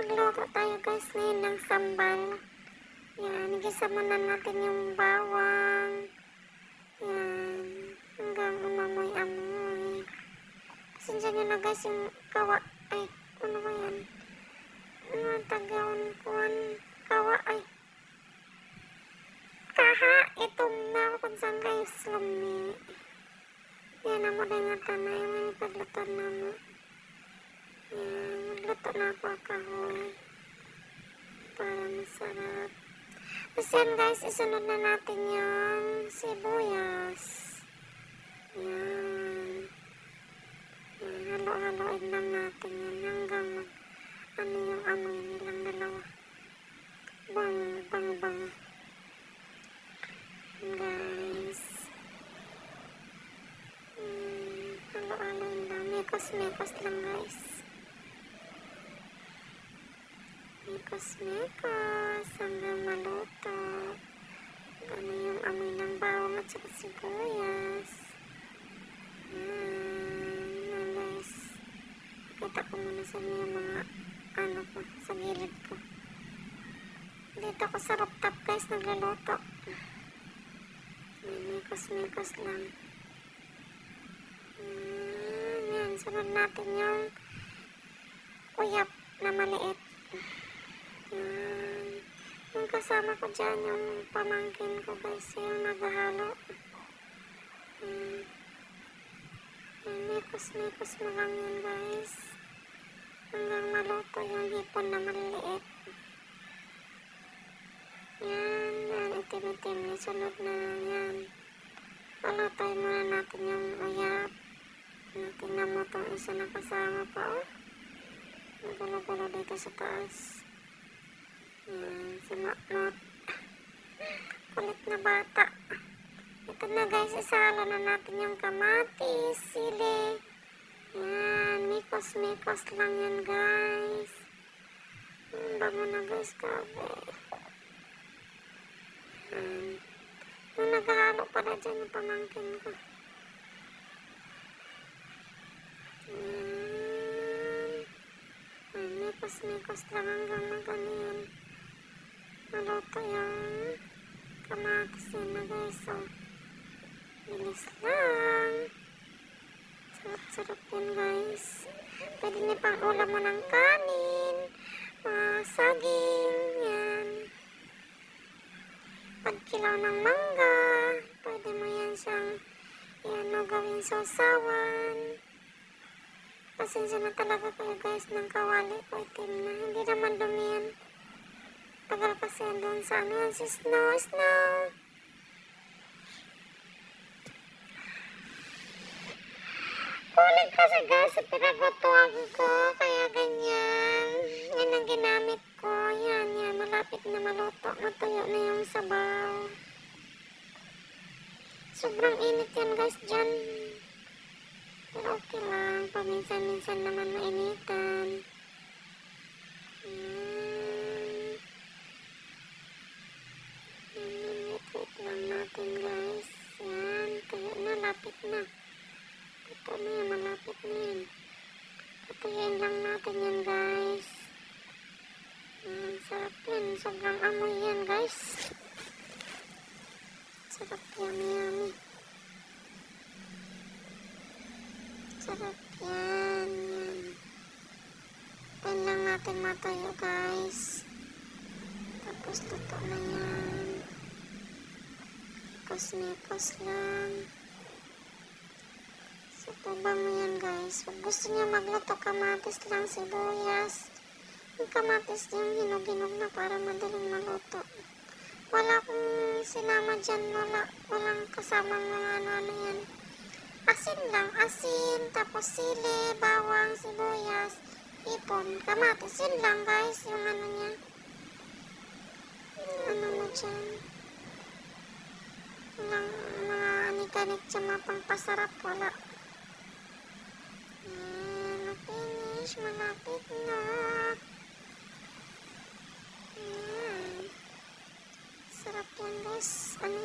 magluto tayo guys ngayon ng sambal. Yan, igisa muna natin yung bawang. Yan, hanggang umamoy-amoy. Pasensya nyo na guys yung kawa. Ay, ano ba yan? Ano ang tagaon kuhan? Kawa, ay. Kaha, itong na kung saan guys lumi. Yan, amo din nga tanay. May pagluto na mo. Yan, magluto na ako kahoy. Para masarap. Tapos yan guys, isunod na natin yung sibuyas. Yan. Yan, halo-haloin lang natin yan hanggang ano yung amoy nilang dalawa. Bang, bang, bang. Yan guys. Halo-haloin lang. Mekos-mekos lang guys. Mekos-mekos hanggang maluto. Ano yung amoy ng bawang at saka sibuyas. Yan guys. Kita ko muna sa inyo yung mga ano ko, sa gilid ko. Dito ko sa rooftop guys nagluluto. Mekos-mekos lang. Yan, sunod natin yung uyap na maliit. Yan. Yung kasama ko dyan, yung pamangkin ko guys, yung naghahalo. Mekos-mekos mo lang yun guys. Hanggang maluto yung hipon na maliliit. Yan, yan, itim-itim. Sunod na yan. Palutoy muna natin yung uyap. Tingnan mo itong isa na kasama pa, oh. Nagulo-gulo dito sa taas. Yan, si Maknot. Kulit na bata. Ito na guys, isalo na natin yung kamatis, sili. Yan, mikos-mikos lang yan guys. Bango na guys, kabe. Yan. Yung naghahalo pala dyan yung pamangkin ko. Yan, mikos-mikos lang hanggang magano yan. Maluto yung kamatis yun na guys, oh. Bilis lang. Sarap-sarap yun guys. Pwede niyo pang ulam mo ng kanin, saging, yan. Pagkilaw ng mangga, pwede mo yan siyang yan, no, gawin sausawan. Pasensya na talaga kayo guys ng kawali ko itim na. Hindi naman dumi yan. Tagal kasi yan doon sa ano yan, si Snow. Kulit kasi guys sa pinagutuan ko, kaya ganyan. Yan ang ginamit ko. Yan, malapit na maluto. Matuyo na yung sabaw. Sobrang init yan guys dyan. Pero okay lang. Paminsan-minsan naman mainitan. Wait lang natin guys. Yan, tuyo na, lapit na. Ito na yan, malapit na yan. Patuyin lang natin yan guys. Yan, sarap yan. Sobrang amoy yan guys. Sarap yummy. Sarap yan. Tayin lang natin matuyo guys. Tapos luto na yan. Mikos-mikos lang. So, tubang mo yan guys. Pag gusto niya magluto, kamatis lang, sibuyas. Yung kamatis yung hinog-hinog na para madaling maluto. Wala akong sinama dyan. Walang kasamang mga ano yan. Asin lang. Asin, tapos sili, bawang, sibuyas, ipon, kamatis. Yun lang guys. Yung ano niya. Ano mo dyan. Walang mga anik-anik dyan, mga pangpasarap. Wala. Finish, malapit na. Sarap yan guys. Ano